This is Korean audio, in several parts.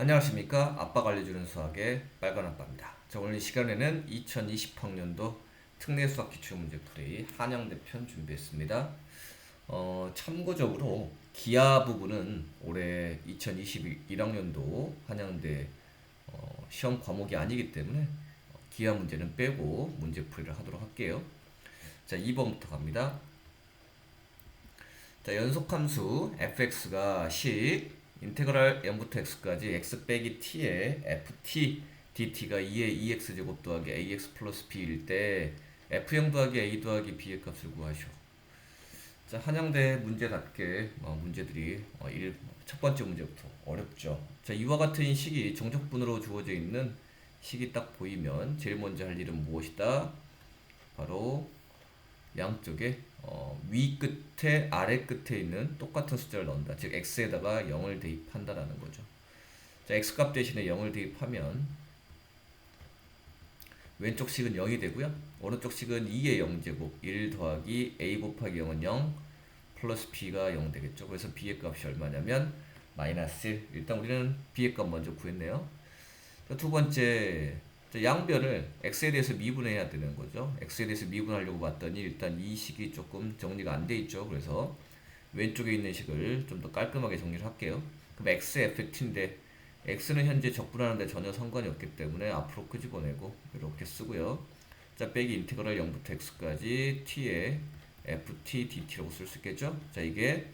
안녕하십니까. 아빠가 알려주는 수학의 빨간 아빠입니다. 자, 오늘 이 시간에는 2020학년도 특례 수학 기출문제풀이 한양대 편 준비했습니다. 참고적으로 기하 부분은 올해 2021학년도 한양대 시험 과목이 아니기 때문에 기하 문제는 빼고 문제풀이를 하도록 할게요. 자, 2번부터 갑니다. 자, 연속함수 fx가 10, 인테그랄 0부터 x까지 x 빼기 t에 ft dt가 2의 2x제곱 더하기 ax 플러스 b일 때 f0 더하기 a 더하기 b의 값을 구하시오. 자, 한양대 문제답게 문제들이 첫 번째 문제부터 어렵죠. 자, 이와 같은 식이 정적분으로 주어져 있는 식이 딱 보이면 제일 먼저 할 일은 무엇이다? 바로 양쪽에 위 끝에 아래 끝에 있는 똑같은 숫자를 넣는다. 즉 x에다가 0을 대입한다라는 거죠. 자, x값 대신에 0을 대입하면 왼쪽 식은 0이 되고요. 오른쪽 식은 2의 0제곱 1 더하기 a 곱하기 0은 0 플러스 b가 0 되겠죠. 그래서 b의 값이 얼마냐면 마이너스 1. 일단 우리는 b의 값 먼저 구했네요. 자, 두 번째, 양변을 x에 대해서 미분해야 되는 거죠. x에 대해서 미분하려고 봤더니 일단 이 식이 조금 정리가 안 돼 있죠. 그래서 왼쪽에 있는 식을 좀 더 깔끔하게 정리를 할게요. 그럼 x ft인데 x는 현재 적분하는데 전혀 상관이 없기 때문에 앞으로 끄집어내고 이렇게 쓰고요. 자, 빼기 인테그랄 0부터 x까지 t에 ft dt라고 쓸 수 있겠죠. 자, 이게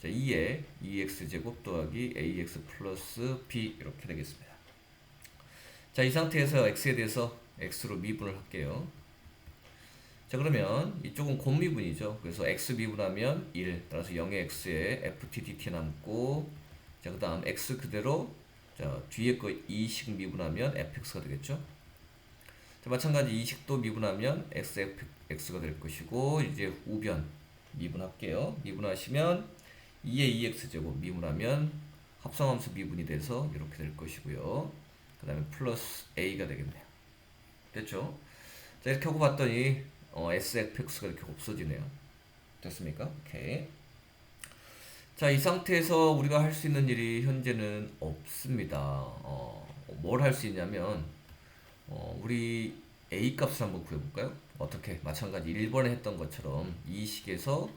2에 2x제곱 더하기 ax 플러스 b 이렇게 되겠습니다. 자, 이 상태에서 x에 대해서 x로 미분을 할게요. 자, 그러면 이쪽은 곱미분이죠. 그래서 x 미분하면 1, 따라서 0의 x에 ft dt 남고, 자, 그 다음 x 그대로, 자, 뒤에 거 2식 미분하면 fx가 되겠죠. 자, 마찬가지 2식도 미분하면 x가 될 것이고, 이제 우변 미분할게요. 미분하시면 2의 2x제곱 미분하면 합성함수 미분이 돼서 이렇게 될 것이고요. 그 다음에 플러스 a가 되겠네요. 됐죠? 자, 이렇게 하고 봤더니 sfx가 이렇게 없어지네요. 됐습니까? 오케이. 자, 이 상태에서 우리가 할 수 있는 일이 현재는 없습니다. 뭘 할 수 있냐면 우리 a 값을 한번 구해볼까요? 어떻게? 마찬가지 1번에 했던 것처럼 이 식에서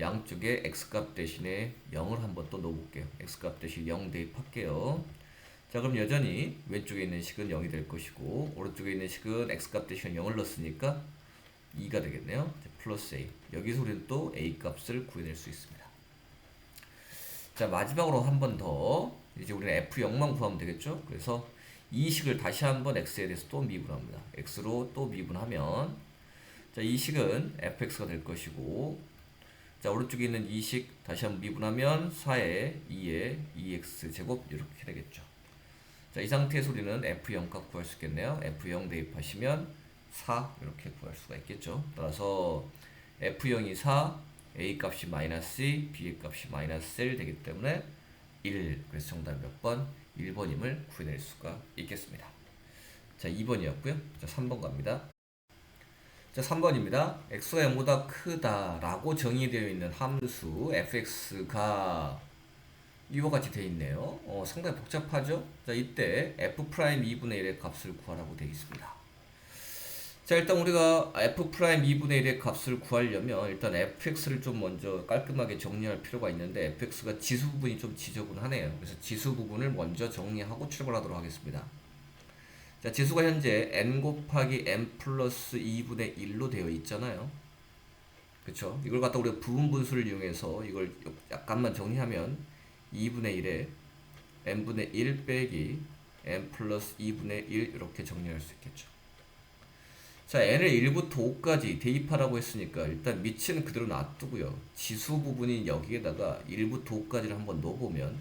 양쪽에 x값 대신에 0을 한번 또 넣어볼게요. x값 대신 0 대입할게요. 자, 그럼 여전히 왼쪽에 있는 식은 0이 될 것이고 오른쪽에 있는 식은 x값 대신 0을 넣었으니까 2가 되겠네요. 자, 플러스 a. 여기서 우리는 또 a 값을 구해낼 수 있습니다. 자, 마지막으로 한 번 더 이제 우리는 f0만 구하면 되겠죠. 그래서 이 식을 다시 한번 x에 대해서 또 미분합니다. x로 또 미분하면, 자, 이 식은 fx가 될 것이고, 자, 오른쪽에 있는 이 식 다시 한번 미분하면 4에 2에 2x 제곱 이렇게 되겠죠. 자, 이 상태에서 우리는 f0 값 구할 수 있겠네요. f0 대입하시면 4 이렇게 구할 수가 있겠죠. 따라서 f0이 4, a 값이 마이너스 2, b의 값이 마이너스 1 되기 때문에 1. 그래서 정답이 몇 번? 1번임을 구해낼 수가 있겠습니다. 자, 2번이었고요. 자, 3번 갑니다. 자, 3번입니다. x가 0보다 크다라고 정의되어 있는 함수 fx가 이와 같이 되어 있네요. 상당히 복잡하죠? 자, 이때 f'2분의 1의 값을 구하라고 되어 있습니다. 자, 일단 우리가 f'2분의 1의 값을 구하려면 일단 fx를 좀 먼저 깔끔하게 정리할 필요가 있는데 fx가 지수 부분이 좀 지저분하네요. 그래서 지수 부분을 먼저 정리하고 출발하도록 하겠습니다. 자, 지수가 현재 n 곱하기 n 플러스 2분의 1로 되어 있잖아요. 그쵸? 이걸 갖다 우리가 부분 분수를 이용해서 이걸 약간만 정리하면 2분의 1에 n분의 1 빼기 n 플러스 2분의 1 이렇게 정리할 수 있겠죠. 자, n을 1부터 5까지 대입하라고 했으니까 일단 밑은 그대로 놔두고요. 지수 부분인 여기에다가 1부터 5까지를 한번 넣어보면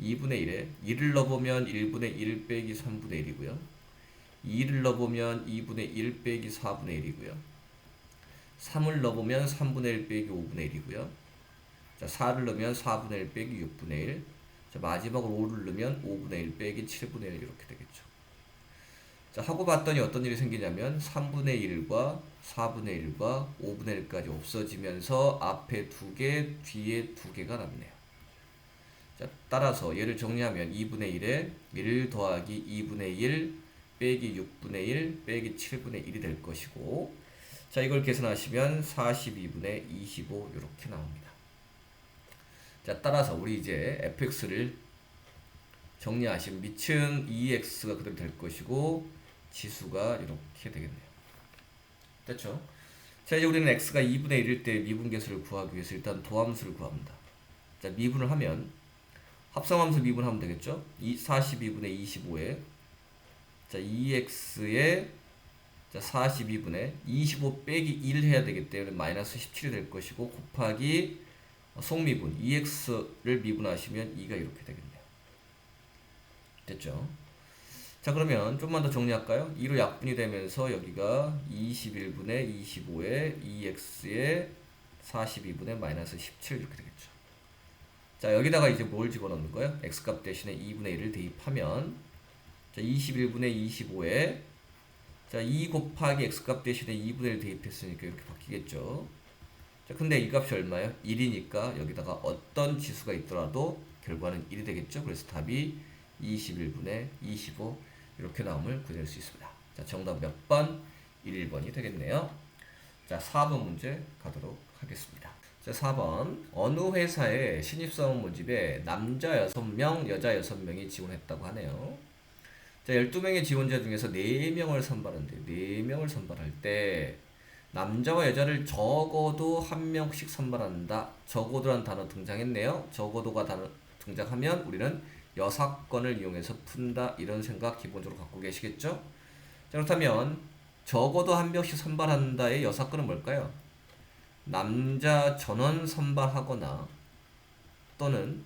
2분의 1에 1을 넣어보면 1분의 1 빼기 3분의 1이고요. 2를 넣어보면 2분의 1 빼기 4분의 1이고요. 3을 넣어보면 3분의 1 빼기 5분의 1이고요. 자, 4를 넣으면 4분의 1 빼기 6분의 1. 자, 마지막으로 5를 넣으면 5분의 1 빼기 7분의 1 이렇게 되겠죠. 자, 하고 봤더니 어떤 일이 생기냐면 3분의 1과 4분의 1과 5분의 1까지 없어지면서 앞에 2개, 뒤에 2개가 남네요. 자, 따라서 얘를 정리하면 2분의 1에 1 더하기 2분의 1 빼기 6분의 1 빼기 7분의 1이 될 것이고, 자, 이걸 계산하시면 42분의 25 이렇게 나옵니다. 자, 따라서 우리 이제 fx를 정리하시면 미층 2x가 그대로 될 것이고 지수가 이렇게 되겠네요. 됐죠? 자, 이제 우리는 x가 2분의 1일 때 미분계수를 구하기 위해서 일단 도함수를 구합니다. 자, 미분을 하면 합성함수 미분하면 되겠죠? 42분의 25에 자 2x에 자 42분의 25 빼기 1 해야 되기 때문에 마이너스 17이 될 것이고 곱하기 속미분 2x를 미분하시면 2가 이렇게 되겠네요. 됐죠? 자, 그러면 좀만 더 정리할까요? 2로 약분이 되면서 여기가 21분의 25에 2x에 42분의 마이너스 17 이렇게 되겠죠. 자, 여기다가 이제 뭘 집어넣는 거예요? x값 대신에 2분의 1을 대입하면 자 21분의 25에 자 2 곱하기 x값 대신에 2분의 1 대입했으니까 이렇게 바뀌겠죠. 자, 근데 이 값이 얼마예요? 1이니까 여기다가 어떤 지수가 있더라도 결과는 1이 되겠죠. 그래서 답이 21분의 25 이렇게 나옴을 구해낼 수 있습니다. 자, 정답 몇 번? 1번이 되겠네요. 자, 4번 문제 가도록 하겠습니다. 자, 4번. 어느 회사에 신입사원 모집에 남자 6명, 여자 6명이 지원했다고 하네요. 자, 12명의 지원자 중에서 4명을 선발한대요. 4명을 선발할 때 남자와 여자를 적어도 한 명씩 선발한다. 적어도란 단어 등장했네요. 적어도가 단어 등장하면 우리는 여사건을 이용해서 푼다. 이런 생각 기본적으로 갖고 계시겠죠? 자, 그렇다면 적어도 한 명씩 선발한다의 여사건은 뭘까요? 남자 전원 선발하거나 또는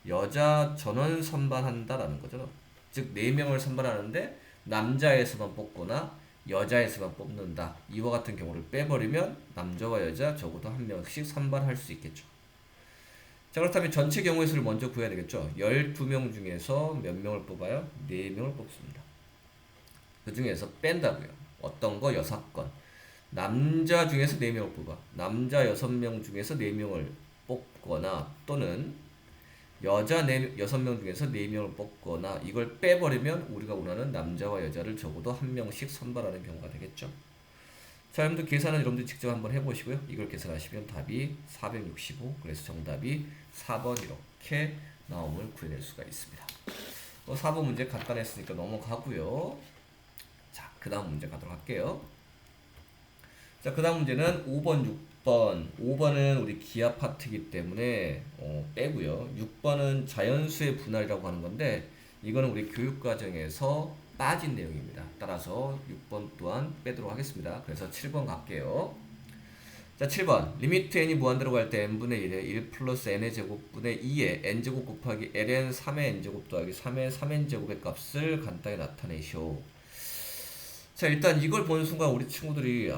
여자 전원 선발한다라는 거죠. 즉 4명을 선발하는데 남자에서만 뽑거나 여자에서만 뽑는다. 이와 같은 경우를 빼버리면 남자와 여자 적어도 한 명씩 선발할 수 있겠죠. 자, 그렇다면 전체 경우의 수를 먼저 구해야 되겠죠. 12명 중에서 몇 명을 뽑아요? 4명을 뽑습니다. 그 중에서 뺀다고요. 어떤 거? 여사건. 남자 중에서 4명을 뽑아. 남자 6명 중에서 4명을 뽑거나 또는 여자 6명 중에서 4명을 뽑거나 이걸 빼버리면 우리가 원하는 남자와 여자를 적어도 한 명씩 선발하는 경우가 되겠죠. 자, 여러분들 계산은 여러분들 직접 한번 해보시고요. 이걸 계산하시면 답이 465. 그래서 정답이 4번 이렇게 나옴을 구해낼 수가 있습니다. 4번 문제 간단했으니까 넘어가고요. 자, 그 다음 문제 가도록 할게요. 자, 그 다음 문제는 5번, 6번. 5번은 우리 기하 파트이기 때문에 빼고요. 6번은 자연수의 분할이라고 하는 건데 이거는 우리 교육과정에서 빠진 내용입니다. 따라서 6번 또한 빼도록 하겠습니다. 그래서 7번 갈게요. 자, 7번. 리미트 n이 무한대로 갈 때 n분의 1에 1 플러스 n의 제곱분의 2에 n제곱 곱하기 ln 3의 n제곱 더하기 3의 3n제곱의 값을 간단히 나타내시오. 자, 일단 이걸 보는 순간 우리 친구들이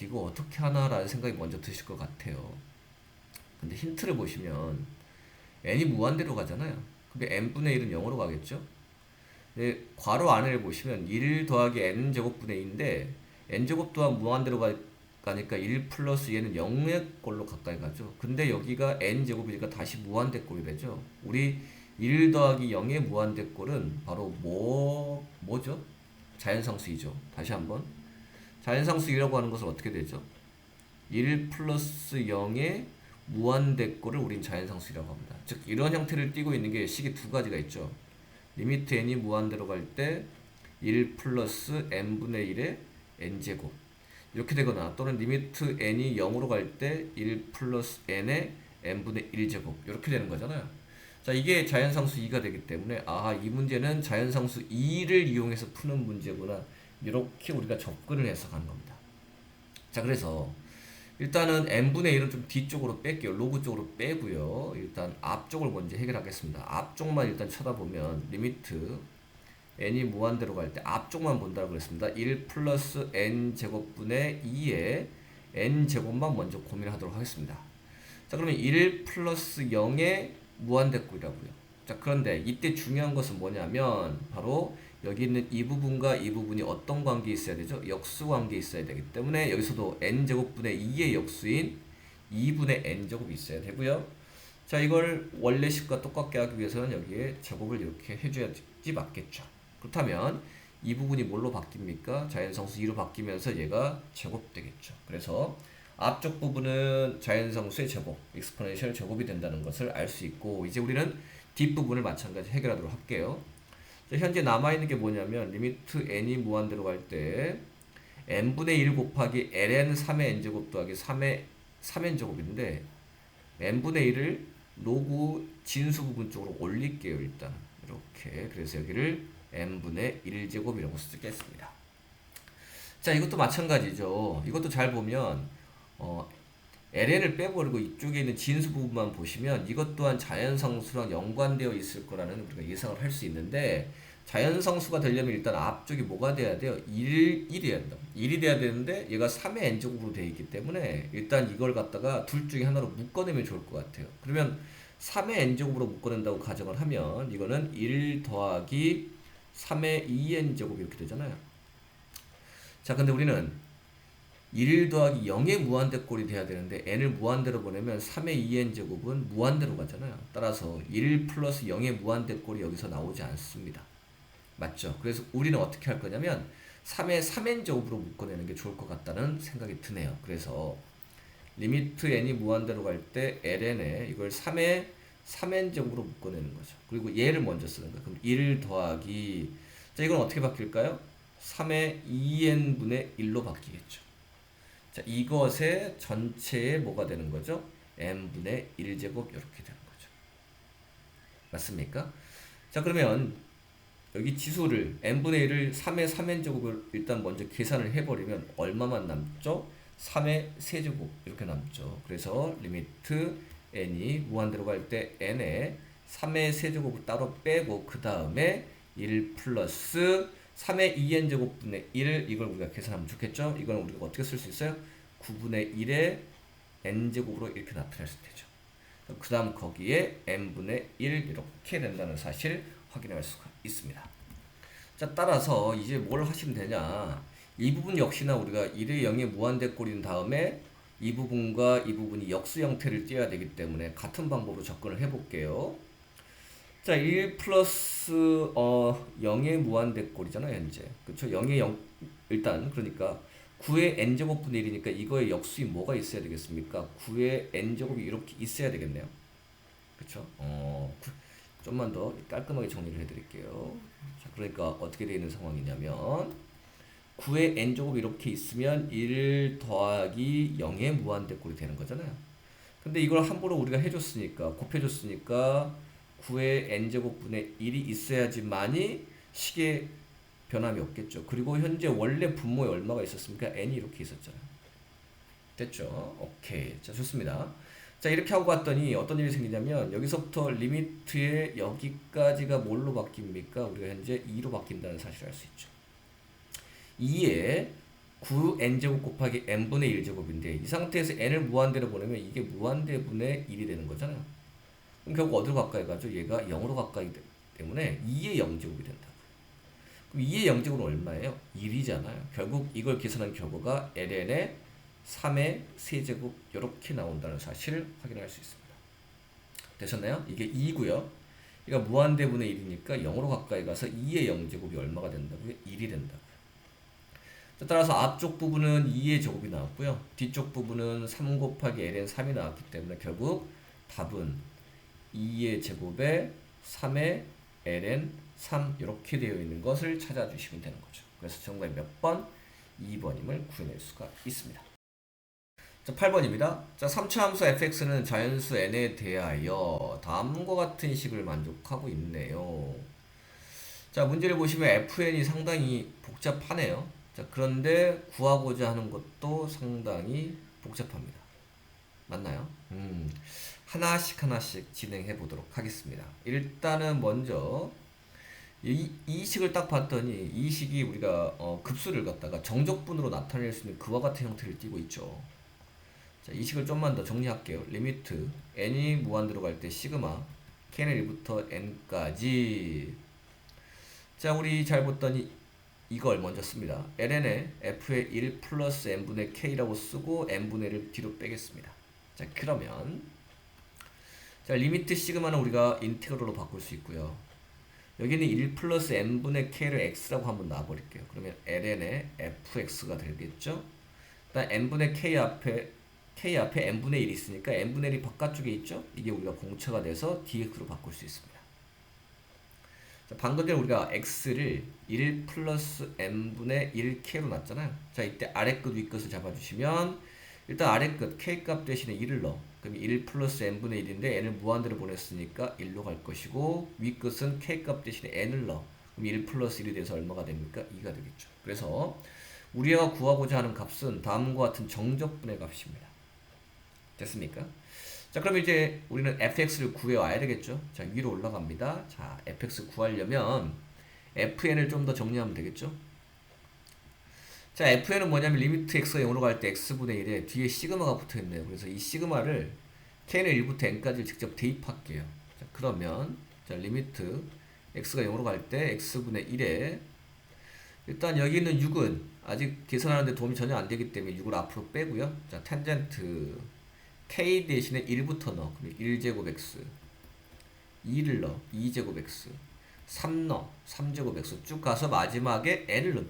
이거 어떻게 하나라는 생각이 먼저 드실 것 같아요. 근데 힌트를 보시면 n이 무한대로 가잖아요. 근데 n분의 1은 0으로 가겠죠? 네, 괄호 안을 보시면 1 더하기 n제곱분의 2인데 n제곱 또한 무한대로 가니까 1 플러스 얘는 0의 꼴로 가까이 가죠. 근데 여기가 n제곱이니까 다시 무한대 꼴이 되죠. 우리 1 더하기 0의 무한대 꼴은 바로 뭐죠? 자연상수이죠. 다시 한번. 자연상수이라고 하는 것은 어떻게 되죠? 1 플러스 0의 무한대꼴을 우린 자연상수라고 합니다. 즉 이런 형태를 띠고 있는 게 식이 두 가지가 있죠. 리미트 n이 무한대로 갈 때 1 플러스 n분의 1의 n제곱 이렇게 되거나 또는 리미트 n이 0으로 갈 때 1 플러스 n의 n분의 1제곱 이렇게 되는 거잖아요. 자, 이게 자연상수 2가 되기 때문에 이 문제는 자연상수 2를 이용해서 푸는 문제구나. 이렇게 우리가 접근을 해서 가는 겁니다. 자, 그래서 일단은 n분의 1은 좀 뒤쪽으로 뺄게요. 로그 쪽으로 빼고요. 일단 앞쪽을 먼저 해결하겠습니다. 앞쪽만 일단 쳐다보면 리미트 n이 무한대로 갈 때 앞쪽만 본다고 그랬습니다. 1 플러스 n제곱분의 2의 n제곱만 먼저 고민하도록 하겠습니다. 자, 그러면 1 플러스 0의 무한대꼴이라고요. 자, 그런데 이때 중요한 것은 뭐냐면 바로 여기 있는 이 부분과 이 부분이 어떤 관계에 있어야 되죠? 역수 관계에 있어야 되기 때문에 여기서도 n제곱분의 2의 역수인 2분의 n제곱이 있어야 되고요. 자, 이걸 원래식과 똑같게 하기 위해서는 여기에 제곱을 이렇게 해줘야지 맞겠죠. 그렇다면 이 부분이 뭘로 바뀝니까? 자연성수 2로 바뀌면서 얘가 제곱되겠죠. 그래서 앞쪽 부분은 자연성수의 제곱, 익스포넨셜 제곱이 된다는 것을 알 수 있고, 이제 우리는 뒷부분을 마찬가지 해결하도록 할게요. 자, 현재 남아있는 게 뭐냐면 리미트 n이 무한대로 갈 때 n분의 1 곱하기 ln 3의 n제곱 더하기 3의 3n제곱인데 n분의 1을 로그 진수 부분 쪽으로 올릴게요. 일단 이렇게. 그래서 여기를 n분의 1제곱이라고 쓰겠습니다. 자, 이것도 마찬가지죠. 이것도 잘 보면 ln을 빼버리고 이쪽에 있는 진수 부분만 보시면 이것 또한 자연성수랑 연관되어 있을 거라는 우리가 예상을 할 수 있는데, 자연성수가 되려면 일단 앞쪽이 뭐가 돼야 돼요? 1이 된다. 1이 돼야 되는데 얘가 3의 n제곱으로 되어 있기 때문에 일단 이걸 갖다가 둘 중에 하나로 묶어내면 좋을 것 같아요. 그러면 3의 n제곱으로 묶어낸다고 가정을 하면 이거는 1 더하기 3의 2n제곱 이렇게 되잖아요. 자, 근데 우리는 1 더하기 0의 무한대꼴이 돼야 되는데 n을 무한대로 보내면 3의 2n제곱은 무한대로 가잖아요. 따라서 1 플러스 0의 무한대꼴이 여기서 나오지 않습니다. 맞죠? 그래서 우리는 어떻게 할 거냐면 3의 3n제곱으로 묶어내는 게 좋을 것 같다는 생각이 드네요. 그래서 리미트 n이 무한대로 갈 때 ln에 이걸 3의 3n제곱으로 묶어내는 거죠. 그리고 얘를 먼저 쓰는 거예요. 그럼 1 더하기, 자, 이건 어떻게 바뀔까요? 3의 2n분의 1로 바뀌겠죠. 자, 이것의 전체의 뭐가 되는 거죠? n분의 1제곱 이렇게 되는 거죠. 맞습니까? 자, 그러면 여기 지수를 n분의 1을 3의 3n제곱을 일단 먼저 계산을 해버리면 얼마만 남죠? 3의 세제곱 이렇게 남죠. 그래서 리미트 n이 무한대로 갈 때 n에 3의 세제곱을 따로 빼고 그 다음에 1 플러스 3의 2n제곱분의 1을 이걸 우리가 계산하면 좋겠죠? 이건 우리가 어떻게 쓸 수 있어요? 9분의 1의 n제곱으로 이렇게 나타낼 수 있죠. 그 다음 거기에 n분의 1 이렇게 된다는 사실 확인할 수가 있습니다. 자, 따라서 이제 뭘 하시면 되냐, 이 부분 역시나 우리가 1의 0의 무한대꼴인 다음에 이 부분과 이 부분이 역수 형태를 띄어야 되기 때문에 같은 방법으로 접근을 해볼게요. 자, 1 플러스 0의 무한대꼴이잖아요 현재. 그쵸? 0의 0, 일단 그러니까 9의 n제곱분의 1이니까 이거의 역수인 뭐가 있어야 되겠습니까? 9의 n제곱이 이렇게 있어야 되겠네요. 그쵸? 좀만 더 깔끔하게 정리를 해드릴게요. 자, 그러니까 어떻게 되어 있는 상황이냐면 9의 n제곱이 이렇게 있으면 1 더하기 0의 무한대꼴이 되는 거잖아요. 근데 이걸 함부로 우리가 해줬으니까, 곱해줬으니까 9의 n제곱분의 1이 있어야지만이 식의 변함이 없겠죠. 그리고 현재 원래 분모에 얼마가 있었습니까? n이 이렇게 있었잖아요. 됐죠? 오케이. 자, 좋습니다. 자, 이렇게 하고 갔더니 어떤 일이 생기냐면 여기서부터 리미트의 여기까지가 뭘로 바뀝니까? 우리가 현재 2로 바뀐다는 사실을 알 수 있죠. 2에 9n제곱 곱하기 n분의 1제곱인데 이 상태에서 n을 무한대로 보내면 이게 무한대분의 1이 되는 거잖아요. 그럼 결국 어디로 가까이 가죠? 얘가 0으로 가까이 되기 때문에 2의 0제곱이 된다. 그럼 2의 0제곱은 얼마예요? 1이잖아요. 결국 이걸 계산한 결과가 ln의 3의 세제곱 이렇게 나온다는 사실을 확인할 수 있습니다. 되셨나요? 이게 2고요. 그러니까 무한대분의 1이니까 0으로 가까이 가서 2의 0제곱이 얼마가 된다고요? 1이 된다고요. 따라서 앞쪽 부분은 2의 제곱이 나왔고요. 뒤쪽 부분은 3 곱하기 ln 3이 나왔기 때문에 결국 답은 2의 제곱에 3의 ln 3 이렇게 되어 있는 것을 찾아주시면 되는 거죠. 그래서 정답이 몇 번? 2번임을 구해낼 수가 있습니다. 자, 8번입니다. 자, 3차 함수 fx는 자연수 n에 대하여 다음과 같은 식을 만족하고 있네요. 자, 문제를 보시면 fn이 상당히 복잡하네요. 자, 그런데 구하고자 하는 것도 상당히 복잡합니다. 맞나요? 하나씩 진행해 보도록 하겠습니다. 일단은 먼저 이 식을 딱 봤더니 이 식이 우리가 급수를 갖다가 정적분으로 나타낼 수 있는 그와 같은 형태를 띠고 있죠. 자, 이 식을 좀만 더 정리할게요. 리미트 n이 무한대로 갈 때 시그마 k는 1부터 n까지. 자, 우리 잘 봤더니 이걸 먼저 씁니다. ln에 f의 1 플러스 n분의 k라고 쓰고 n분의 1을 뒤로 빼겠습니다. 자, 그러면 자, 리미트 시그마는 우리가 인테그럴로 바꿀 수 있고요. 여기는 1 플러스 n분의 k를 x라고 한번 놔버릴게요. 그러면 ln의 fx가 되겠죠? 일단 n분의 k 앞에 n분의 1이 있으니까 n분의 1이 바깥쪽에 있죠? 이게 우리가 공차가 돼서 dx로 바꿀 수 있습니다. 자, 방금 전에 우리가 x를 1 플러스 n분의 1k로 놨잖아요. 자, 이때 아래 끝 위 끝을 잡아주시면 일단 아래 끝 k 값 대신에 1을 넣어. 그럼 1 플러스 n분의 1인데 n을 무한대로 보냈으니까 1로 갈 것이고 위 끝은 k 값 대신에 n을 넣어. 그럼 1 플러스 1이 돼서 얼마가 됩니까? 2가 되겠죠. 그래서 우리가 구하고자 하는 값은 다음과 같은 정적분의 값입니다. 됐습니까? 자, 그럼 이제 우리는 fx를 구해와야 되겠죠. 자, 위로 올라갑니다. 자, fx 구하려면 fn을 좀 더 정리하면 되겠죠. 자, fn은 뭐냐면 리미트 x가 0으로 갈 때 x분의 1에 뒤에 시그마가 붙어있네요. 그래서 이 시그마를 k는 1부터 n까지 직접 대입할게요. 자, 그러면 자, 리미트 x가 0으로 갈 때 x분의 1에 일단 여기 있는 6은 아직 계산하는데 도움이 전혀 안 되기 때문에 6을 앞으로 빼고요. 자, 탄젠트 k 대신에 1부터 넣어. 그럼 1제곱 x 2를 넣어. 2제곱 x 3 넣어. 3제곱 x 쭉 가서 마지막에 n을 넣어.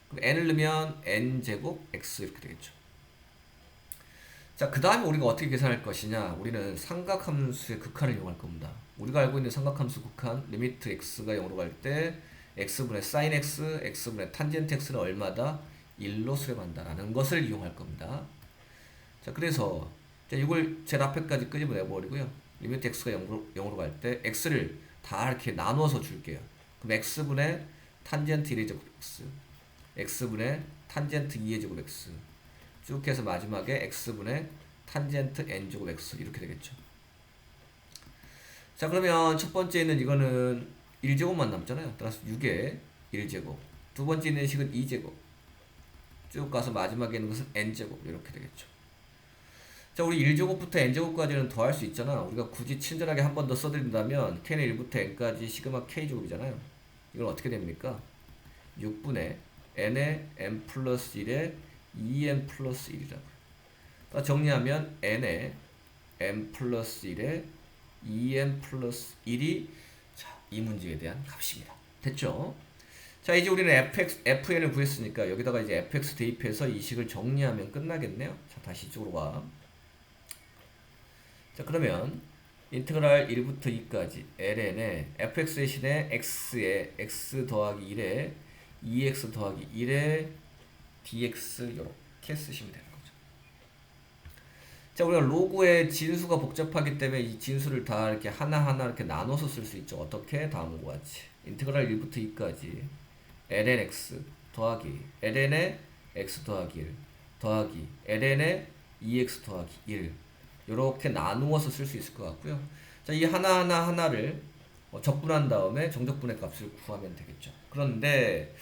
그럼 n을 넣으면 n제곱 x 이렇게 되겠죠. 자, 그 다음에 우리가 어떻게 계산할 것이냐. 우리는 삼각함수의 극한을 이용할 겁니다. 우리가 알고 있는 삼각함수 극한 리미트 x가 0으로 갈 때 x분의 sin x, x분의 탄젠트 x는 얼마다? 1로 수렴한다라는 것을 이용할 겁니다. 자, 그래서 자, 이걸 제일 앞에까지 끄집어내버리고요. 리미트 x가 0으로 갈 때 x를 다 이렇게 나눠서 줄게요. 그럼 x분의 탄젠트 1의 제곱 x x분의 탄젠트 2의 제곱 x 쭉 해서 마지막에 x분의 탄젠트 n제곱 x 이렇게 되겠죠. 자, 그러면 첫 번째는 이거는 1제곱만 남잖아요. 따라서 6의 1제곱 두 번째 있는 식은 2제곱 쭉 가서 마지막에 있는 것은 n제곱 이렇게 되겠죠. 자, 우리 1제곱부터 n제곱까지는 더 할 수 있잖아. 우리가 굳이 친절하게 한 번 더 써드린다면 k는 1부터 n까지 시그마 k제곱이잖아요. 이건 어떻게 됩니까? 6분의 n의 n 플러스 1에 2n 플러스 1이라고요. 정리하면 n의 n 플러스 1에 2n 플러스 1이 자, 이 문제에 대한 값입니다. 됐죠? 자, 이제 우리는 fn을 구했으니까 여기다가 이제 fx 대입해서 이 식을 정리하면 끝나겠네요. 자, 다시 이쪽으로 와. 자, 그러면 인테그랄 1부터 2까지 ln의 fx 대신에 x에 x 더하기 1에 2x 더하기 1에 dx 이렇게 쓰시면 되는 거죠. 자, 우리가 로그의 진수가 복잡하기 때문에 이 진수를 다 이렇게 하나하나 이렇게 나눠서 쓸 수 있죠. 어떻게? 다음과 같이 인테그랄 1부터 2까지 ln x 더하기 ln의 x 더하기 1 더하기 ln의 2x 더하기 1 이렇게 나누어서 쓸 수 있을 것 같고요. 자, 이 하나를 적분한 다음에 정적분의 값을 구하면 되겠죠. 그런데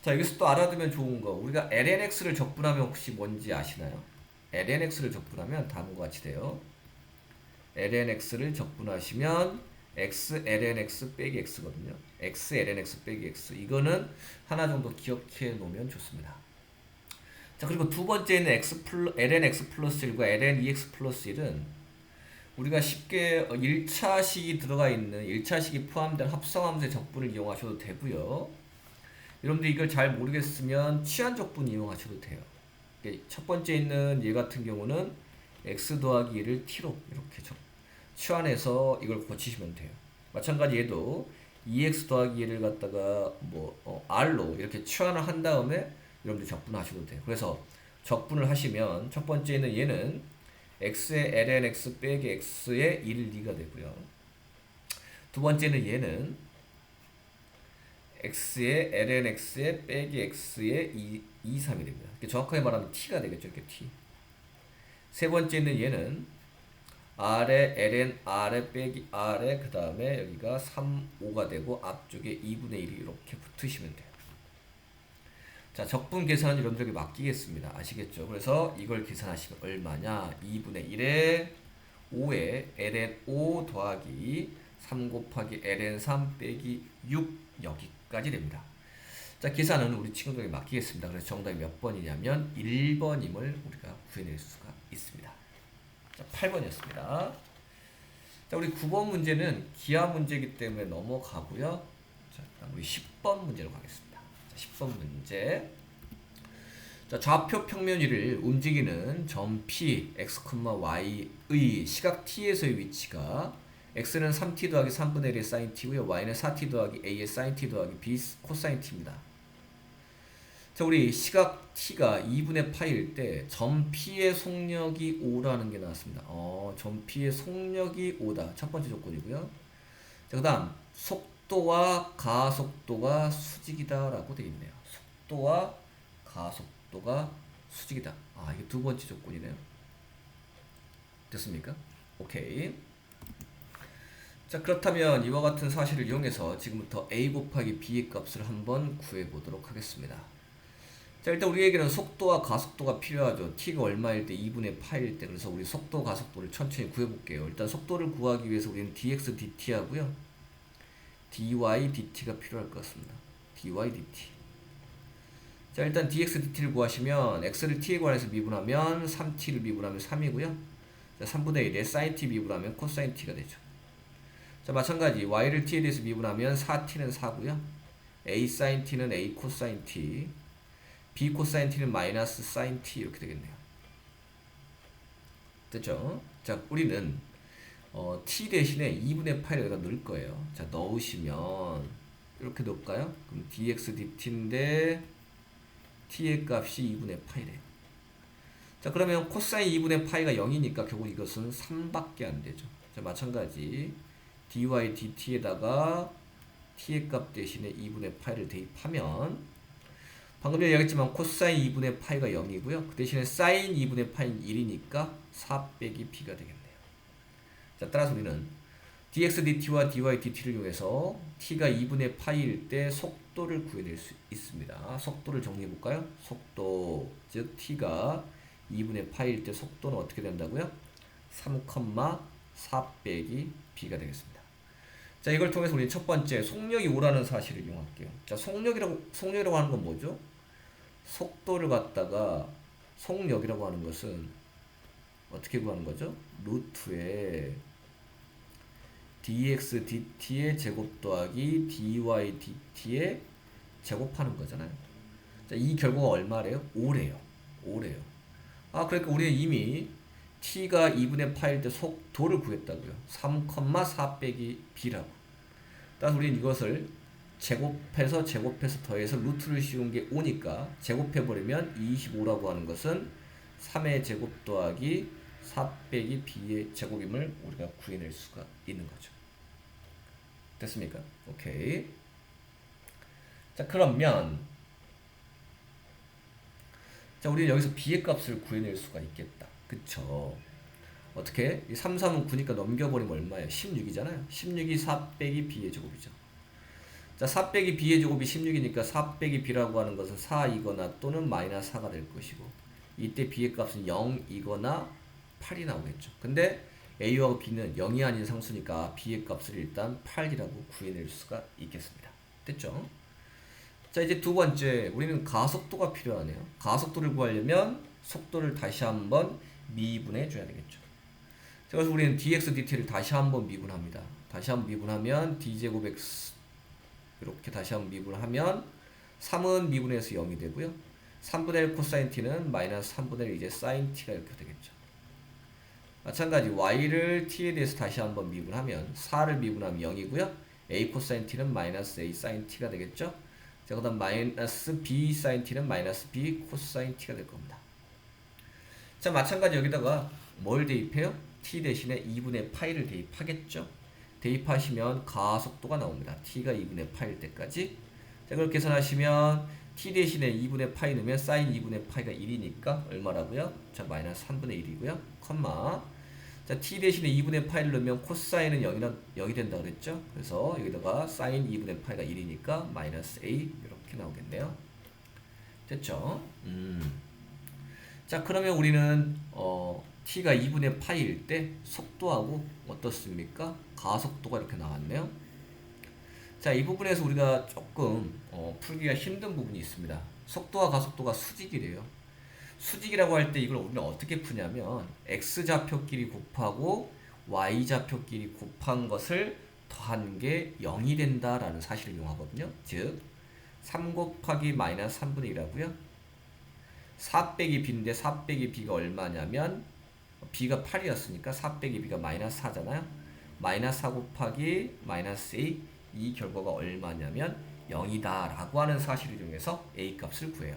자, 여기서 또 알아두면 좋은 거 우리가 lnx를 적분하면 혹시 뭔지 아시나요? lnx를 적분하면 다음과 같이 돼요. lnx를 적분하시면 x lnx 빼기 x거든요. x lnx 빼기 x 이거는 하나 정도 기억해 놓으면 좋습니다. 자, 그리고 두 번째는 lnx 플러스 1과 ln2x 플러스 1은 우리가 쉽게 1차식이 들어가 있는 1차식이 포함된 합성함수의 적분을 이용하셔도 되고요. 여러분들 이걸 잘 모르겠으면 치환적분 이용하셔도 돼요. 첫 번째 있는 얘 같은 경우는 x 더하기 1을 t로 이렇게 치환해서 이걸 고치시면 돼요. 마찬가지 얘도 2x 더하기 1을 갖다가 r로 이렇게 치환을 한 다음에 여러분들 적분하셔도 돼요. 그래서 적분을 하시면 첫 번째는 얘는 x의 lnx 빼기 x의 1, 2가 되고요. 두 번째는 얘는 x의 lnx의 빼기 x의 2, 3이 됩니다. 정확하게 말하면 t가 되겠죠. 이렇게 t. 세 번째는 얘는 r의 ln r의 빼기 r의 그 다음에 여기가 3, 5가 되고 앞쪽에 2분의 1이 이렇게 붙으시면 돼요. 자, 적분 계산은 여러분들에게 맡기겠습니다. 아시겠죠? 그래서 이걸 계산하시면 얼마냐? 2분의 1에 5에 ln 5 더하기 3 곱하기 ln 3 빼기 6 여기까지 됩니다. 자, 계산은 우리 친구들에게 맡기겠습니다. 그래서 정답이 몇 번이냐면 1번임을 우리가 구해낼 수가 있습니다. 자, 8번이었습니다. 자, 우리 9번 문제는 기하 문제이기 때문에 넘어가고요. 자, 다음 우리 10번 문제로 가겠습니다. 자, 10번 문제. 자, 좌표 평면 위를 움직이는 점 P, x, y의 시각 t에서의 위치가 x는 3t 더하기 3분의 1의 sin t고요. y는 4t 더하기 a의 sin t 더하기 b 코사인 t입니다. 자, 우리 시각 t가 2분의 파일 때 점 P의 속력이 5라는 게 나왔습니다. 점 P의 속력이 5다. 첫 번째 조건이고요. 자, 그 다음 속도와 가속도가 수직이다 라고 되어 있네요. 속도와 가속도가 수직이다. 이게 두 번째 조건이네요. 됐습니까? 오케이. 자, 그렇다면 이와 같은 사실을 이용해서 지금부터 a 곱하기 b의 값을 한번 구해보도록 하겠습니다. 자, 일단 우리에게는 속도와 가속도가 필요하죠. t가 얼마일 때 2분의 파일 때. 그래서 우리 속도 가속도를 천천히 구해볼게요. 일단 속도를 구하기 위해서 우리는 dx dt 하고요, dy dt가 필요할 것 같습니다. dy dt. 자, 일단 dx dt를 구하시면 x를 t에 관해서 미분하면 3t를 미분하면 3이고요. 자, 3분의 1에 sin t 미분하면 코사인 t가 되죠. 자, 마찬가지 y를 t에 대해서 미분하면 4t는 4고요. a sin t는 a 코사인 t, b 코사인 t는 마이너스 sin t 이렇게 되겠네요. 됐죠? 자, 우리는 t 대신에 2분의 파이를 여기다 넣을 거예요. 자, 넣으시면 이렇게 넣을까요? 그럼 dx dt인데 t의 값이 2분의 파이래요. 자, 그러면 코사인 2분의 파이가 0이니까 결국 이것은 3밖에 안 되죠. 자, 마찬가지 dy dt에다가 t의 값 대신에 2분의 파이를 대입하면 방금 전에 얘기했지만 코사인 2분의 파이가 0이고요. 그 대신에 사인 2분의 파이는 1이니까 4 빼기 b가 되겠네요. 자, 따라서 우리는 dx dt와 dy dt를 이용해서 t가 2분의 파이일 때 속도를 구해낼 수 있습니다. 속도를 정리해볼까요? 속도, 즉 t가 2분의 파이일 때 속도는 어떻게 된다고요? 3,4 빼기 b가 되겠습니다. 자, 이걸 통해서 우리 첫 번째 속력이 5라는 사실을 이용할게요. 자, 속력이라고 하는 건 뭐죠? 속도를 갖다가 속력이라고 하는 것은 어떻게 구하는 거죠? 루트에 dx dt의 제곱 더하기 dy dt의 제곱하는 거잖아요. 자, 이 결과가 얼마래요? 5래요. 5래요. 그러니까 우리는 이미 t가 2분의 파일 때 속도를 구했다고요. 3,4 빼기 b라고. 따라서 우리는 이것을 제곱해서 더해서 루트를 씌운 게 5니까 제곱해버리면 25라고 하는 것은 3의 제곱 더하기 4 빼기 b의 제곱임을 우리가 구해낼 수가 있는 거죠. 됐습니까? 오케이. 자, 그러면 자, 우리는 여기서 b의 값을 구해낼 수가 있겠다. 그쵸? 어떻게? 3, 3은 9니까 넘겨버리면 얼마예요? 16이잖아요. 16이 4 빼기 b의 제곱이죠. 자, 4 빼기 b의 제곱이 16이니까 4 빼기 b라고 하는 것은 4이거나 또는 마이너스 4가 될 것이고, 이때 b의 값은 0이거나 8이 나오겠죠. 근데 a와 b는 0이 아닌 상수니까 b의 값을 일단 8이라고 구해낼 수가 있겠습니다. 됐죠? 자, 이제 두 번째, 우리는 가속도가 필요하네요. 가속도를 구하려면 속도를 다시 한번 미분해 줘야 되겠죠. 그래서 우리는 dx dt를 다시 한번 미분합니다. 다시 한번 미분하면 d제곱 x 이렇게 다시 한번 미분하면 3은 미분해서 0이 되고요. 3분의 1 코사인 t는 마이너스 3분의 1 이제 사인 t가 이렇게 되겠죠. 마찬가지 y를 t에 대해서 다시 한번 미분하면 4를 미분하면 0이고요. a 코사인 t는 마이너스 a 사인 t가 되겠죠. 자, 그 다음 마이너스 b 사인 t는 마이너스 b 코사인 t가 될 겁니다. 자, 마찬가지 여기다가 뭘 대입해요? t 대신에 2분의 파이를 대입하겠죠. 대입하시면 가속도가 나옵니다. t가 2분의 파일 때까지. 자, 그렇게 계산하시면 t 대신에 2분의 파이 넣으면 사인 2분의 파이가 1이니까 얼마라고요? 자, 마이너스 3분의 1이고요. 컴마. 자, t 대신에 2분의 파이를 넣으면 코사인은 0이 된다 그랬죠? 그래서 여기다가 사인 2분의 파이가 1이니까 마이너스 a 이렇게 나오겠네요. 됐죠? 자, 그러면 우리는 t가 2분의 파이일 때 속도하고 어떻습니까? 가속도가 이렇게 나왔네요. 자, 이 부분에서 우리가 조금 풀기가 힘든 부분이 있습니다. 속도와 가속도가 수직이래요. 수직이라고 할 때 이걸 우리는 어떻게 푸냐면 x좌표끼리 곱하고 y좌표끼리 곱한 것을 더한 게 0이 된다라는 사실을 이용하거든요. 즉 3 곱하기 마이너스 3분의 1하고요. 4 빼기 b인데 4 빼기 b가 얼마냐면 b가 8이었으니까 4 빼기 b가 마이너스 4잖아요. 마이너스 4 곱하기 마이너스 a, 이 결과가 얼마냐면 0이다 라고 하는 사실을 이용해서 a 값을 구해요.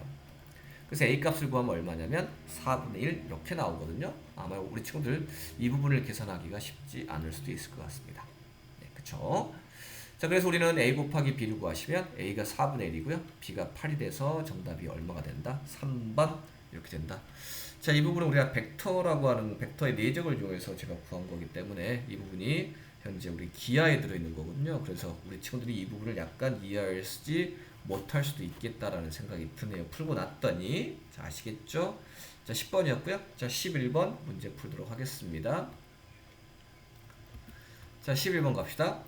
그래서 a 값을 구하면 얼마냐면 4분의 1 이렇게 나오거든요. 아마 우리 친구들 이 부분을 계산하기가 쉽지 않을 수도 있을 것 같습니다. 네, 그쵸? 자, 그래서 우리는 a 곱하기 b를 구하시면 a가 4분의 1이고요. b가 8이 돼서 정답이 얼마가 된다? 3번 이렇게 된다. 자, 이 부분은 우리가 벡터라고 하는 벡터의 내적을 이용해서 제가 구한 거기 때문에 이 부분이 현재 우리 기하에 들어있는 거거든요. 그래서 우리 친구들이 이 부분을 약간 이해하지 못할 수도 있겠다라는 생각이 드네요. 풀고 났더니. 자, 아시겠죠? 자, 10번이었고요. 자, 11번 문제 풀도록 하겠습니다. 자, 11번 갑시다.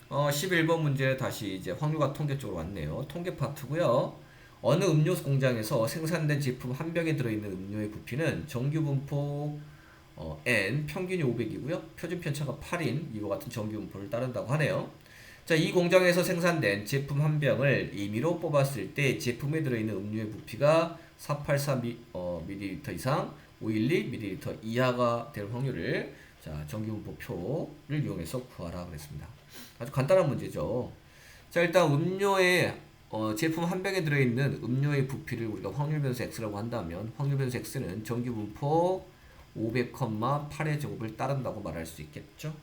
11번 문제 다시 이제 확률과 통계 쪽으로 왔네요. 통계 파트고요. 어느 음료수 공장에서 생산된 제품 한 병에 들어있는 음료의 부피는 정규 분포 n 평균이 500이고요. 표준 편차가 8인 이와 같은 정규 분포를 따른다고 하네요. 자, 이 공장에서 생산된 제품 한 병을 임의로 뽑았을 때 제품에 들어있는 음료의 부피가 484ml 이상 512ml 이하가 될 확률을 자, 정규분포표를 이용해서 구하라 그랬습니다. 아주 간단한 문제죠. 자, 일단 음료의 제품 한 병에 들어있는 음료의 부피를 우리가 확률 변수 x라고 한다면 확률 변수 x는 정규분포 500,8의 제곱을 따른다고 말할 수 있겠죠.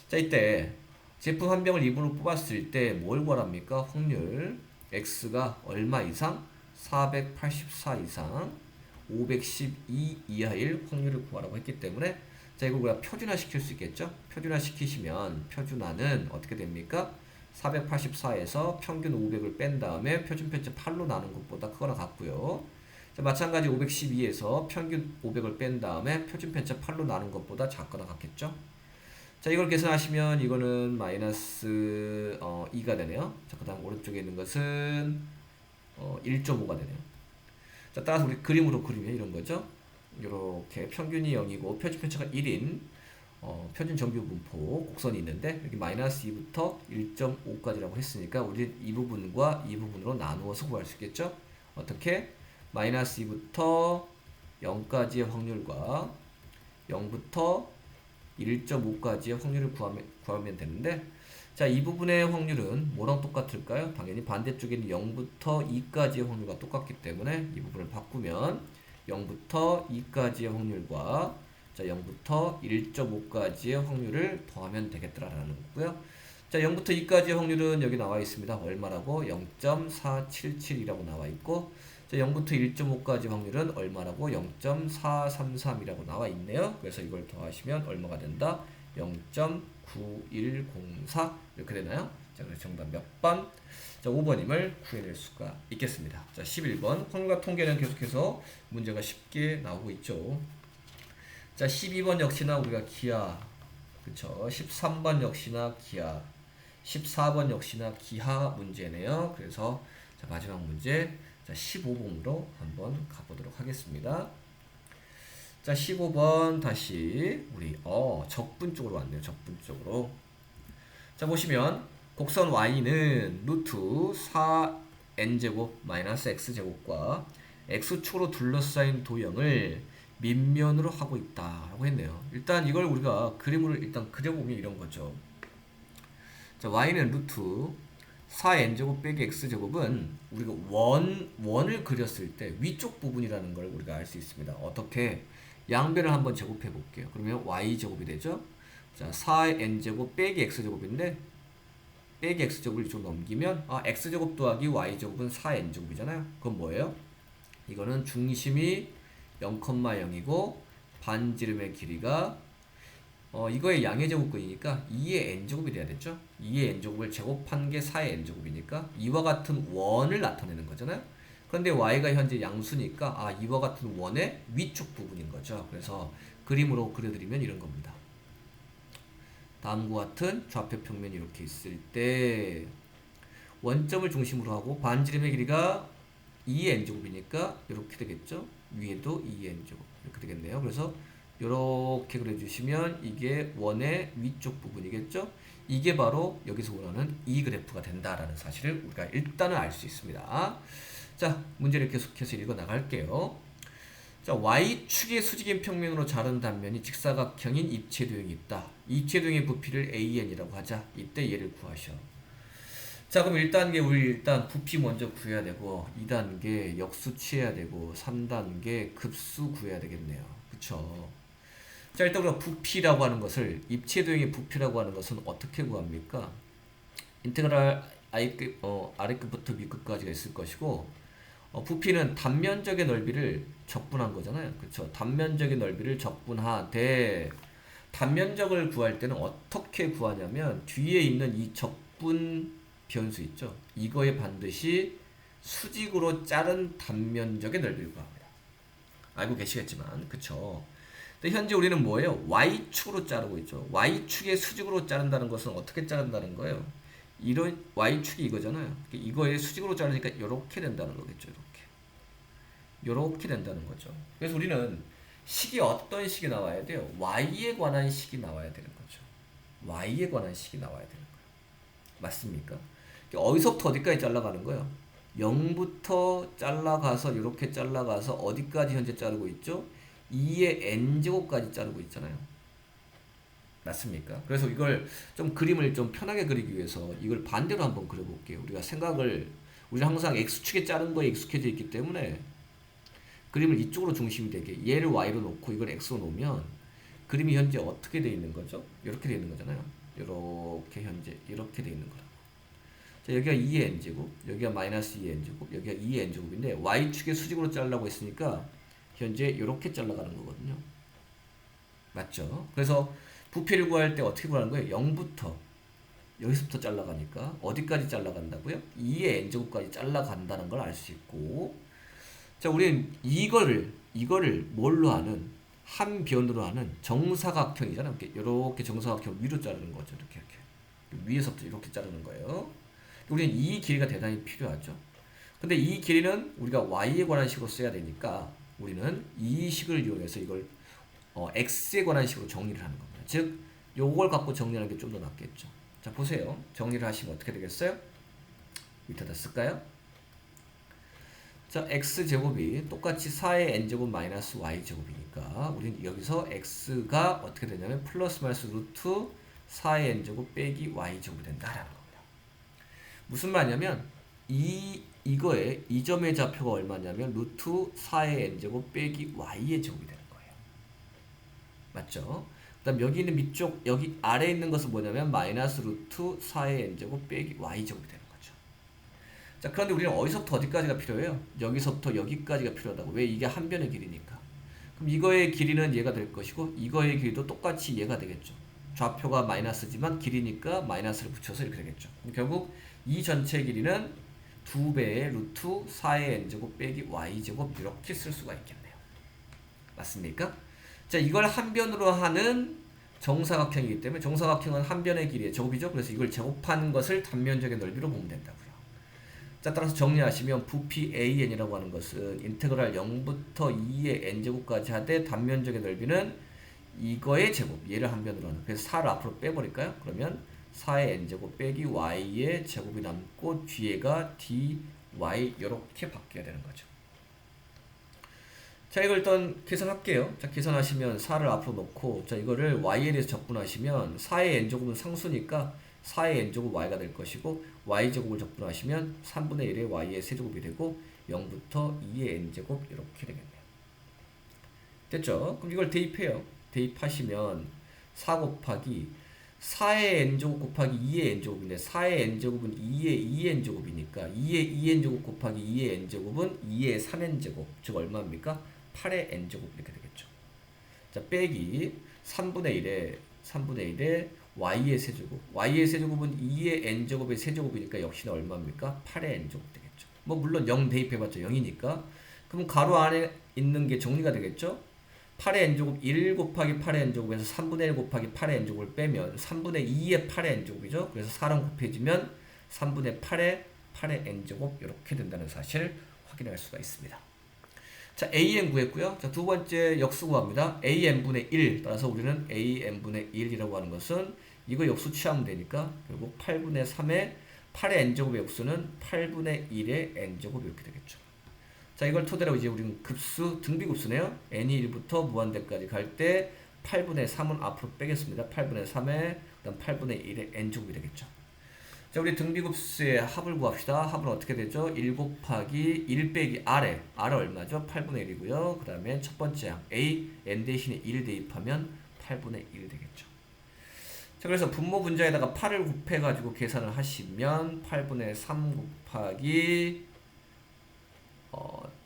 자, 이때 제품 한 병을 2분으로 뽑았을 때 뭘 구하랍니까? 확률 x가 얼마 이상? 484 이상 512 이하일 확률을 구하라고 했기 때문에 자, 이걸 우리가 표준화 시킬 수 있겠죠? 표준화 시키시면 표준화는 어떻게 됩니까? 484에서 평균 500을 뺀 다음에 표준 편차 8로 나눈 것보다 크거나 같고요. 자, 마찬가지 512에서 평균 500을 뺀 다음에 표준 편차 8로 나눈 것보다 작거나 같겠죠? 자, 이걸 계산하시면 이거는 마이너스 2가 되네요. 자, 그 다음 오른쪽에 있는 것은 1.5가 되네요. 자, 따라서 우리 그림으로 그리면 이런 거죠. 이렇게 평균이 0이고 표준 편차가 1인 표준 정규 분포 곡선이 있는데 여기 마이너스 2부터 1.5까지라고 했으니까 우리 이 부분과 이 부분으로 나누어서 구할 수 있겠죠. 어떻게? 마이너스 2부터 0까지의 확률과 0부터 1.5까지의 확률을 구하면 되는데 자, 이 부분의 확률은 뭐랑 똑같을까요? 당연히 반대쪽에 있는 0부터 2까지의 확률과 똑같기 때문에 이 부분을 바꾸면 0부터 2까지의 확률과 자, 0부터 1.5까지의 확률을 더하면 되겠더라라는 거고요. 자, 0부터 2까지의 확률은 여기 나와 있습니다. 얼마라고? 0.477이라고 나와 있고 자, 0부터 1.5까지 확률은 얼마라고? 0.433이라고 나와 있네요. 그래서 이걸 더하시면 얼마가 된다? 0.9104 이렇게 되나요? 자, 그래서 정답 몇 번? 자, 5번임을 구해낼 수가 있겠습니다. 자, 11번 확률과 통계는 계속해서 문제가 쉽게 나오고 있죠. 자, 12번 역시나 우리가 기하, 그쵸? 13번 역시나 기하, 14번 역시나 기하 문제네요. 그래서 자, 마지막 문제, 자, 15번으로 한번 가보도록 하겠습니다. 자, 15번 다시 우리 적분 쪽으로 왔네요. 적분 쪽으로. 자, 보시면 곡선 y는 루트 4n제곱 마이너스 x제곱과 x축으로 둘러싸인 도형을 밑면으로 하고 있다라고 했네요. 일단 이걸 우리가 그림으로 일단 그려보면 이런 거죠. 자, y는 루트 4n제곱 빼기 x제곱은 우리가 원을 그렸을 때 위쪽 부분이라는 걸 우리가 알 수 있습니다. 어떻게? 양변을 한번 제곱해 볼게요. 그러면 y제곱이 되죠. 자, 4n제곱 빼기 x제곱인데 빼기 x제곱을 이쪽 넘기면 x제곱 더하기 y제곱은 4n제곱이잖아요. 그건 뭐예요? 이거는 중심이 0,0이고 반지름의 길이가 이거의 양의 제곱근이니까 2의 n제곱이 돼야 되죠. 2의 n제곱을 제곱한 게 4의 n제곱이니까 이와 같은 원을 나타내는 거잖아요. 그런데 y가 현재 양수니까 이와 같은 원의 위쪽 부분인 거죠. 그래서 그림으로 그려드리면 이런 겁니다. 다음과 같은 좌표 평면이 이렇게 있을 때 원점을 중심으로 하고 반지름의 길이가 2의 n제곱이니까 이렇게 되겠죠. 위에도 2의 n제곱 이렇게 되겠네요. 그래서 이렇게 그려주시면 이게 원의 위쪽 부분이겠죠? 이게 바로 여기서 원하는 이 그래프가 된다라는 사실을 우리가 일단은 알 수 있습니다. 자, 문제를 계속해서 읽어 나갈게요. 자, Y축의 수직인 평면으로 자른 단면이 직사각형인 입체도형이 있다. 입체도형의 부피를 AN이라고 하자. 이때 얘를 구하셔. 자, 그럼 1단계 우리 일단 부피 먼저 구해야 되고 2단계 역수 취해야 되고 3단계 급수 구해야 되겠네요. 그쵸? 자, 일단 우리가 부피라고 하는 것을 입체도형의 부피라고 하는 것은 어떻게 구합니까? 인테그랄 아래급부터 위급까지가 있을 것이고 부피는 단면적의 넓이를 적분한 거잖아요. 그쵸? 단면적의 넓이를 적분하되 단면적을 구할 때는 어떻게 구하냐면 뒤에 있는 이 적분 변수 있죠? 이거에 반드시 수직으로 자른 단면적의 넓이를 구합니다. 알고 계시겠지만 그쵸? 근데 현재 우리는 뭐예요? Y축으로 자르고 있죠. Y축의 수직으로 자른다는 것은 어떻게 자른다는 거예요? 이런 Y축이 이거잖아요. 이거에 수직으로 자르니까 이렇게 된다는 거겠죠. 이렇게 된다는 거죠. 그래서 우리는 식이 어떤 식이 나와야 돼요? Y에 관한 식이 나와야 되는 거죠. Y에 관한 식이 나와야 되는 거예요. 맞습니까? 어디서부터 어디까지 잘라가는 거예요? 0부터 잘라가서 이렇게 잘라가서 어디까지 현재 자르고 있죠? 2의 n제곱까지 자르고 있잖아요. 맞습니까? 그래서 이걸 좀 그림을 좀 편하게 그리기 위해서 이걸 반대로 한번 그려볼게요. 우리는 항상 x축에 자른 거에 익숙해져 있기 때문에 그림을 이쪽으로 중심이 되게 얘를 y로 놓고 이걸 x로 놓으면 그림이 현재 어떻게 돼 있는 거죠? 이렇게 돼 있는 거잖아요. 이렇게 현재 이렇게 돼 있는 거라고. 자, 여기가 2의 n제곱, 여기가 마이너스 2의 n제곱, 여기가 2의 n제곱인데 y축의 수직으로 자르려고 했으니까 현재 이렇게 잘라가는 거거든요. 맞죠? 그래서 부피를 구할 때 어떻게 구하는 거예요? 0부터 여기서부터 잘라가니까 어디까지 잘라간다고요? 2의 n제곱까지 잘라간다는 걸 알 수 있고, 자, 우리는 이거를 뭘로 하는 한 변으로 하는 정사각형이잖아요. 이렇게 정사각형 위로 자르는 거죠. 이렇게 위에서부터 이렇게 자르는 거예요. 우리는 이 길이가 대단히 필요하죠. 근데 이 길이는 우리가 y에 관한 식으로 써야 되니까 우리는 이 식을 이용해서 이걸 x에 관한 식으로 정리를 하는 겁니다. 즉 요걸 갖고 정리하는 게 좀 더 낫겠죠. 자, 보세요. 정리를 하시면 어떻게 되겠어요? 밑에다 쓸까요? 자, x제곱이 똑같이 4의 n제곱 마이너스 y제곱이니까 우리는 여기서 x가 어떻게 되냐면 플러스 마이너스 루트 4의 n제곱 빼기 y제곱이 된다라는 겁니다. 무슨 말이냐면 이거에 이 점의 좌표가 얼마냐면 루트 4의 n제곱 빼기 y의 제곱이 되는 거예요. 맞죠? 그 다음 여기 있는 밑쪽 여기 아래에 있는 것은 뭐냐면 마이너스 루트 4의 n제곱 빼기 y제곱이 되는 거죠. 자, 그런데 우리는 어디서부터 어디까지가 필요해요? 여기서부터 여기까지가 필요하다고. 왜? 이게 한 변의 길이니까. 그럼 이거의 길이는 얘가 될 것이고 이거의 길이도 똑같이 얘가 되겠죠. 좌표가 마이너스지만 길이니까 마이너스를 붙여서 이렇게 되겠죠. 그럼 결국 이 전체 길이는 2배의 루트 4의 n제곱 빼기 y제곱 이렇게 쓸 수가 있겠네요. 맞습니까? 자, 이걸 한 변으로 하는 정사각형이기 때문에 정사각형은 한 변의 길이의 제곱이죠. 그래서 이걸 제곱한 것을 단면적의 넓이로 보면 된다고요. 자, 따라서 정리하시면 부피 AN이라고 하는 것은 인테그랄 0부터 2의 n제곱까지 하되 단면적의 넓이는 이거의 제곱, 얘를 한 변으로 하는. 그래서 4를 앞으로 빼버릴까요? 그러면 4의 n제곱 빼기 y의 제곱이 남고 뒤에가 dy 이렇게 바뀌어야 되는 거죠. 자, 이걸 일단 계산할게요. 자, 계산하시면 4를 앞으로 놓고 자, 이거를 y에 대해서 적분하시면 4의 n제곱은 상수니까 4의 n제곱 y가 될 것이고 y제곱을 적분하시면 3분의 1의 y의 세제곱이 되고 0부터 2의 n제곱 이렇게 되겠네요. 됐죠? 그럼 이걸 대입해요. 대입하시면 4 곱하기 4의 n제곱 곱하기 2의 n제곱인데 4의 n제곱은 2의 2n제곱이니까 2의 2n제곱 곱하기 2의 n제곱은 2의 3n제곱 즉 얼마입니까? 8의 n제곱 이렇게 되겠죠. 자, 빼기 3분의 1의 y의 세제곱. y의 세제곱은 2의 n제곱의 세제곱이니까 역시나 얼마입니까? 8의 n제곱 되겠죠. 뭐 물론 0 대입해봤자 0이니까. 그럼 가로 안에 있는 게 정리가 되겠죠? 8의 n제곱 1 곱하기 8의 n제곱에서 3분의 1 곱하기 8의 n제곱을 빼면 3분의 2의 8의 n제곱이죠. 그래서 4랑 곱해지면 3분의 8의 n제곱 이렇게 된다는 사실을 확인할 수가 있습니다. 자, AN 구했고요. 자, 두 번째 역수 구합니다. AN분의 1. 따라서 우리는 AN분의 1이라고 하는 것은 이거 역수 취하면 되니까 결국 8분의 3의 8의 n제곱의 역수는 8분의 1의 n제곱 이렇게 되겠죠. 자, 이걸 토대로 이제 우리는 급수, 등비급수네요. n이 1부터 무한대까지 갈 때 8분의 3은 앞으로 빼겠습니다. 8분의 3에 그다음 8분의 1의 n제곱이 되겠죠. 자, 우리 등비급수의 합을 구합시다. 합은 어떻게 되죠? 1 곱하기 1 빼기 R에 얼마죠? 8분의 1이고요. 그 다음에 첫 번째 항 A, n 대신에 1 대입하면 8분의 1이 되겠죠. 자, 그래서 분모 분자에다가 8을 곱해가지고 계산을 하시면 8분의 3 곱하기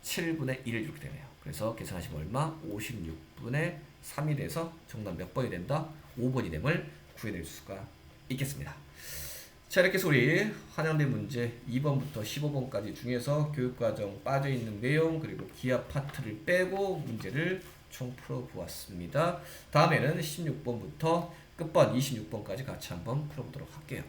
7분의 1 이렇게 되네요. 그래서 계산하시면 얼마? 56분의 3이 돼서 정답 몇 번이 된다? 5번이 됨을 구해낼 수가 있겠습니다. 자, 이렇게 해서 우리 한양대 문제 2번부터 15번까지 중에서 교육과정 빠져있는 내용 그리고 기하 파트를 빼고 문제를 총 풀어보았습니다. 다음에는 16번부터 끝번 26번까지 같이 한번 풀어보도록 할게요.